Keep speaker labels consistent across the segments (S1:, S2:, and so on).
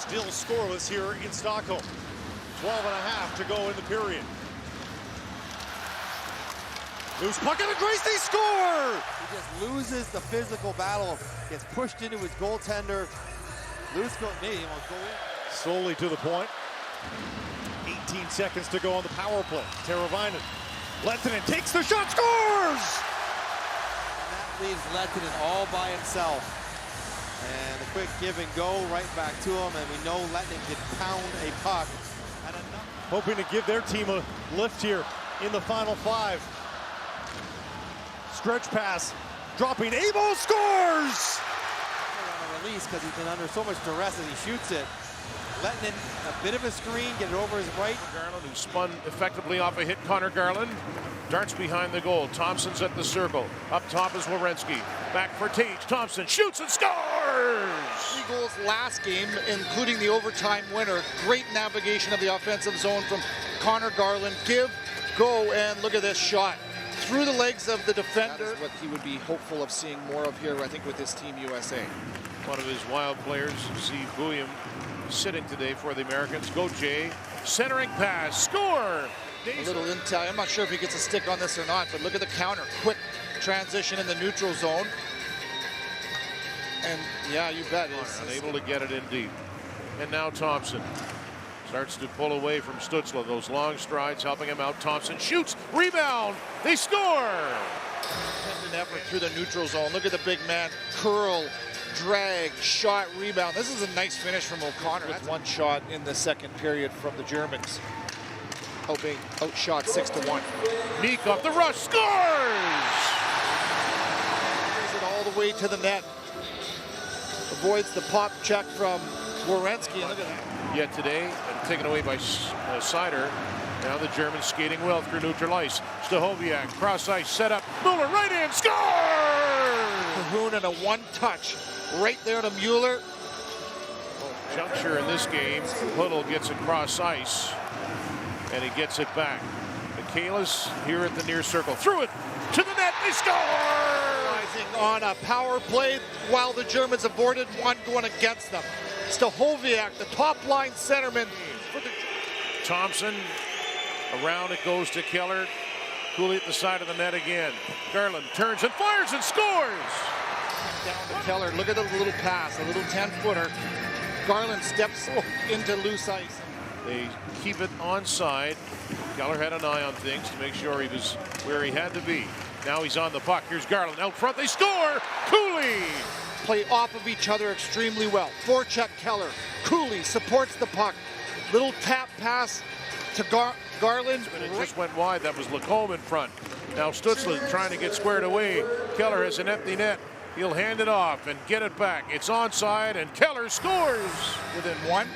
S1: Still scoreless here in Stockholm. 12 and a half to go in the period. Loose puck and a Grace, they score!
S2: He just loses the physical battle, gets pushed into his goaltender. Loose goal, maybe he won't go in.
S1: Slowly to the point. 18 seconds to go on the power play. Teravainen. Lehtinen takes the shot, scores!
S2: And that leaves Lehtinen all by himself. And a quick give and go right back to him, and we know Lehtinen can pound a puck.
S1: Hoping to give their team a lift here in the final five. Stretch pass, dropping, Abo scores!
S2: On a release because he's been under so much duress as he shoots it. Lehtinen, a bit of a screen, get it over his right.
S3: Garland, who spun effectively off a hit. Connor Garland darts behind the goal. Thompson's at the circle. Up top is Werenski. Back for Tage. Thompson shoots and scores!
S4: 3 goals last game, including the overtime winner. Great navigation of the offensive zone from Connor Garland. Give, go, and look at this shot. Through the legs of the defender. That is what he would be hopeful of seeing more of here, I think, with his Team USA.
S3: One of his wild players, Steve Bouillon, sitting today for the Americans. Go Jay, centering pass, score!
S4: A little intel. I'm not sure if he gets a stick on this or not, but look at the counter. Quick transition in the neutral zone. And yeah, you bet.
S3: Unable to get it in deep. And now Thompson starts to pull away from Stützle. Those long strides helping him out. Thompson shoots, rebound, they score!
S4: An effort through the neutral zone. Look at the big man. Curl, drag, shot, rebound. This is a nice finish from O'Connor. With one shot in the second period from the Germans. Being outshot 6-1.
S3: Meek off the rush, scores!
S4: Brings it all the way to the net. Avoids the pop check from Werenski. And look at that.
S3: Yet today, and taken away by Seider. Now the Germans skating well through neutral ice. Stahoviak, cross ice, set up. Mueller right in, score!
S4: Cahoon and a one-touch right there to Mueller.
S3: Juncture in this game, Huddle gets across ice, and he gets it back. Michaelis here at the near circle, threw it to the net, they score!
S4: On a power play while the Germans avoided one going against them. Stahoviak, the top line centerman.
S3: Thompson, around it goes to Keller. Cooley at the side of the net again. Garland turns and fires and scores!
S4: Down to Keller, look at the little pass, a little 10-footer. Garland steps into loose ice.
S3: They keep it onside. Keller had an eye on things to make sure he was where he had to be. Now he's on the puck. Here's Garland out front. They score! Cooley!
S4: Play off of each other extremely well. Forecheck Keller. Cooley supports the puck. Little tap pass to Garland.
S3: And it just went wide. That was Lacombe in front. Now Stützle trying to get squared away. Keller has an empty net. He'll hand it off and get it back. It's onside, and Keller scores!
S4: Within one.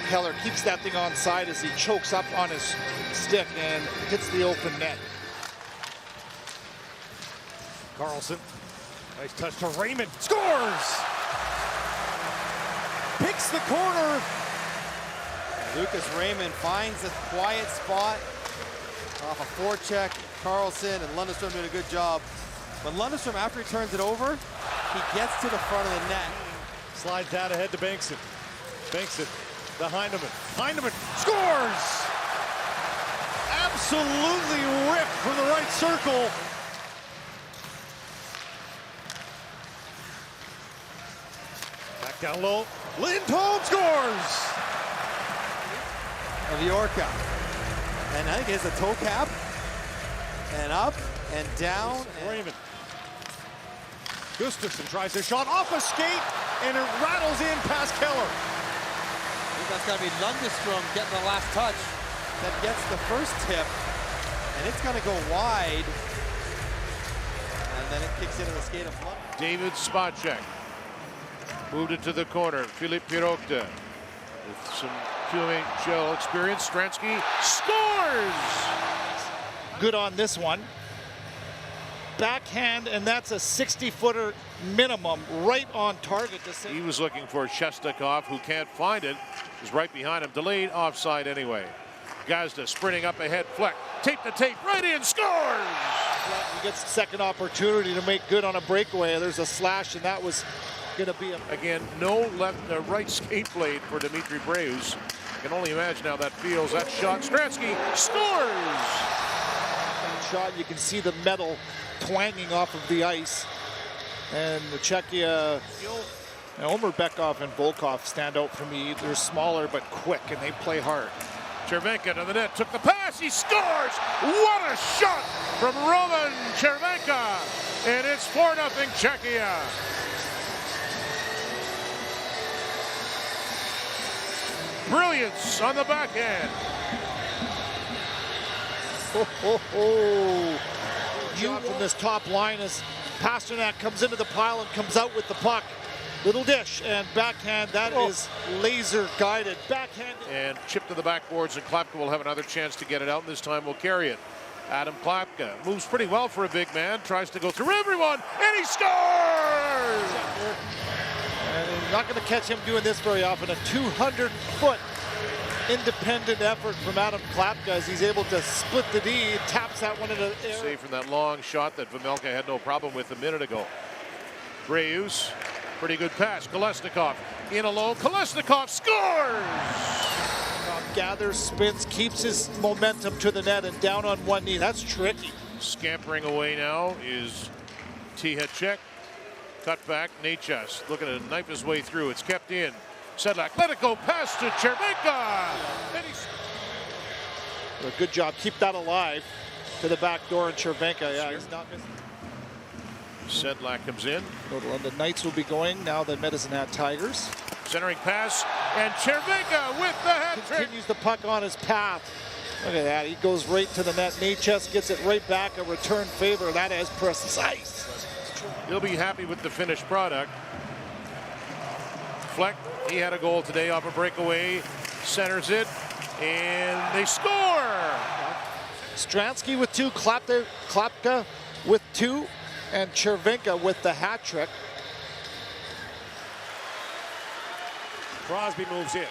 S4: Keller keeps that thing onside as he chokes up on his stick and hits the open net.
S1: Carlson, nice touch to Raymond, scores! Picks the corner.
S2: Lucas Raymond finds a quiet spot off a forecheck. Carlson and Lundestrom doing a good job. But Lundestrom, after he turns it over, he gets to the front of the net.
S1: Slides that ahead to Bengtson. Bengtson, the Heineman. Heineman scores! Absolutely ripped from the right circle. Back down low. Lindholm scores!
S2: Of Yorka. And I think he has a toe cap. And up and down.
S1: Raymond. Gustafsson tries a shot off a skate, and it rattles in past Keller.
S2: I think that's got to be Lundestrom getting the last touch. That gets the first tip, and it's going to go wide. And then it kicks into the skate of Lundestrom.
S3: David Spacek moved it to the corner. Philippe Pirogta with some QMHL experience. Stransky scores!
S4: Good on this one. Backhand, and that's a 60-footer minimum, right on target.
S3: He was looking for Shestakov, who can't find it. Is right behind him. Delayed offside anyway. Gazda sprinting up ahead. Fleck, tape to tape, right in, scores!
S4: He gets the second opportunity to make good on a breakaway. There's a slash, and that was going to be
S3: Again, no right skate blade for Dimitri Breus. I can only imagine how that feels. That shot, Stransky scores!
S4: shot. You can see the metal twanging off of the ice. And the Czechia, Omer Bekov and Volkov stand out for me. They're smaller but quick, and they play hard.
S3: Chervenka to the net, took the pass, he scores! What a shot from Roman Chervenka! And it's 4-0 Czechia. Brilliance on the backhand.
S4: Shot from this top line as Pasternak comes into the pile and comes out with the puck. Little dish and backhand, that is laser guided. Backhand.
S3: And chipped to the backboards, and Klapka will have another chance to get it out, and this time will carry it. Adam Klapka moves pretty well for a big man, tries to go through everyone, and he scores!
S4: And you're not going to catch him doing this very often. A 200-foot independent effort from Adam Klapka as he's able to split the D, taps that one into the air.
S3: Save from that long shot that Vejmelka had no problem with a minute ago. Breus, pretty good pass. Kolesnikov in alone. Kolesnikov scores!
S4: Gathers, spins, keeps his momentum to the net and down on one knee. That's tricky.
S3: Scampering away now is Tihacek. Cut back, Nechas looking to knife his way through. It's kept in. Sedlak, let it go, pass to Chervenka.
S4: A good job, keep that alive to the back door, and Chervenka, yeah, he's not missing.
S3: Sedlak comes in.
S4: And the Knights will be going now that Medicine Hat Tigers.
S3: Centering pass, and Chervenka with the hat trick.
S4: Continues the puck on his path. Look at that, he goes right to the net. Nechas gets it right back, a return favor. That is precise.
S3: He'll be happy with the finished product. Fleck, he had a goal today off a breakaway, centers it, and they score!
S4: Stransky with 2, Klapka with 2, and Chervenka with the hat trick.
S1: Crosby moves in.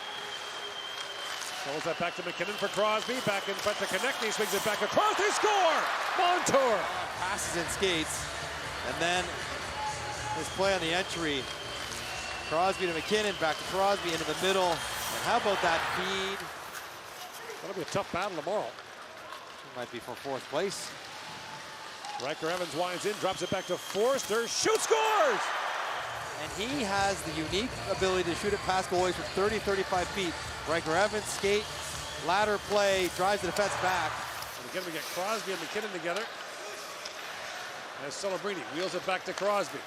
S1: Throws that back to McKinnon for Crosby. Back in front to Konechny. Swings it back across. They score! Montour!
S2: Passes and skates. And then this play on the entry. Crosby to McKinnon. Back to Crosby into the middle. And how about that feed?
S1: That'll be a tough battle tomorrow.
S2: It might be for 4th place.
S1: Riker Evans winds in. Drops it back to Forster. Shoots, scores!
S2: And he has the unique ability to shoot it past goalies from 30, 35 feet. Riker Evans, skate, ladder play, drives the defense back.
S1: And again, we get Crosby and McKinnon together. As Celebrini wheels it back to Crosby.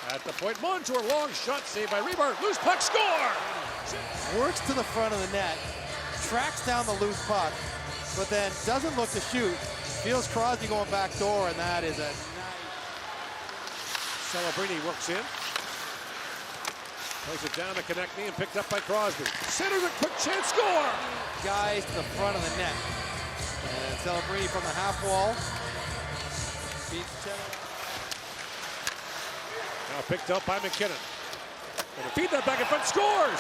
S1: At the point, Montour, long shot, saved by Rebar. Loose puck, score!
S2: Works to the front of the net, tracks down the loose puck, but then doesn't look to shoot. Feels Crosby going back door, and that is a nice...
S1: Celebrini works in. Plays it down to Konechny and picked up by Crosby. Centers a quick chance, score!
S2: Guys to the front of the net. And Celebrini from the half wall. Beats
S1: now picked up by McKinnon. And to feed that back in front, scores!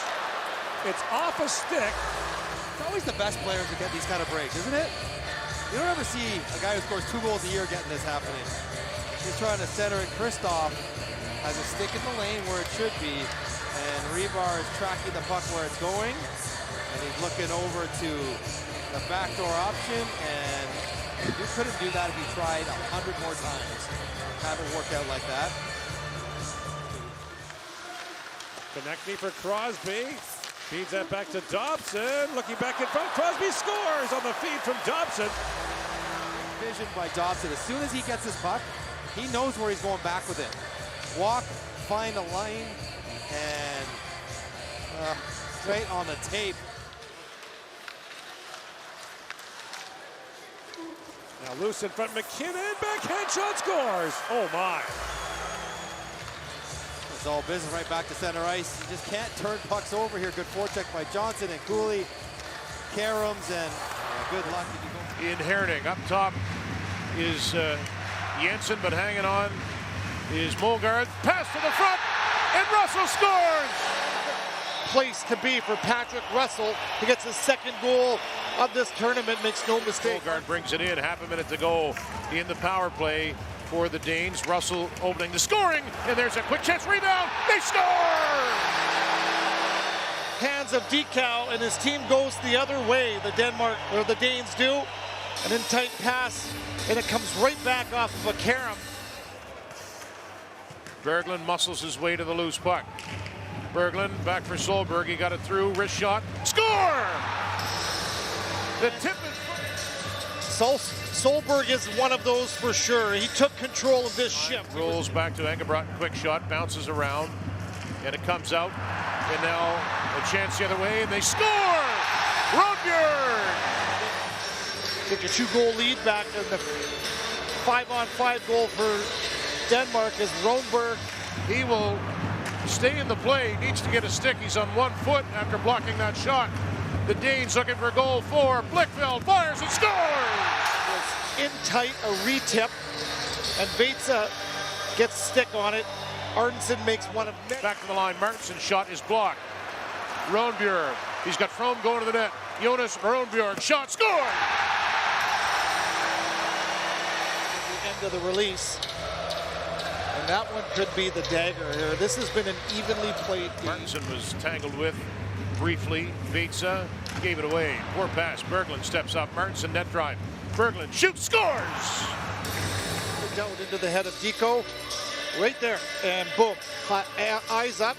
S1: It's off a stick.
S2: It's always the best players that get these kind of breaks, isn't it? You don't ever see a guy who scores 2 goals a year getting this happening. He's trying to center it. Kristoff has a stick in the lane where it should be. And Rebar is tracking the puck where it's going. And he's looking over to the backdoor option. And you couldn't do that if you tried 100 more times. Haven't worked out like that.
S1: Konechny for Crosby. Feeds that back to Dobson. Looking back in front. Crosby scores on the feed from Dobson.
S2: Vision by Dobson. As soon as he gets his puck, he knows where he's going back with it. Walk, find a lane, and straight on the tape.
S1: Now loose in front, McKinnon, backhand shot, scores! Oh my.
S2: It's all business right back to center ice. You just can't turn pucks over here. Good forecheck by Johnson and Cooley. Karams, and good luck if you go.
S3: In Herning, up top is Jensen, but hanging on is Molgaard. Pass to the front, and Russell scores!
S4: Place to be for Patrick Russell. He gets his 2nd goal of this tournament, makes no mistake.
S3: Molgaard brings it in, half a minute to go in the power play. for the Danes. Russell opening the scoring, and there's a quick chance rebound. They score!
S4: Hands of Decal, and his team goes the other way. The Danes do. An in tight pass, and it comes right back off of a carom.
S3: Berglund muscles his way to the loose puck. Berglund back for Solberg. He got it through. Wrist shot. Score! The tip is...
S4: Solberg is one of those for sure. He took control of this ship.
S3: Rolls back to Engelbrat. Quick shot. Bounces around. And it comes out. And now a chance the other way. And they score! Ronbjörn!
S4: Get your 2-goal lead back in the 5-on-5 goal for Denmark as Ronberg.
S3: He will stay in the play. He needs to get a stick. He's on 1 foot after blocking that shot. The Danes looking for goal 4. Blichfeld fires and scores!
S4: In tight, a retip, and Vetsa gets stick on it. Arneson makes one of net.
S3: Back to the line. Martinson's shot is blocked. Ronbjörn. He's got From going to the net. Jonas Ronbjörn. Shot. Score!
S4: The end of the release. And that one could be the dagger here. This has been an evenly played game.
S3: Martinson was tangled with briefly. Vetsa gave it away. Poor pass. Berglund steps up. Martinson net drive. Berglund shoots. Scores!
S4: Down into the head of Deco. Right there. And boom. Eyes up.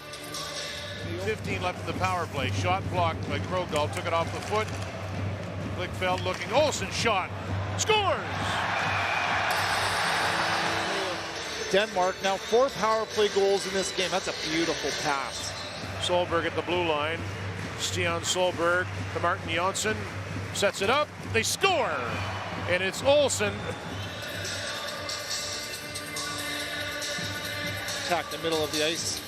S3: 15 left in the power play. Shot blocked by Krogdahl. Took it off the foot. Blichfeld looking. Olsen shot. Scores!
S4: Denmark now 4 power play goals in this game. That's a beautiful pass.
S3: Solberg at the blue line. Stian Solberg to Martin Jonsson. Sets it up. They score! And it's Olsen.
S4: Attack the middle of the ice.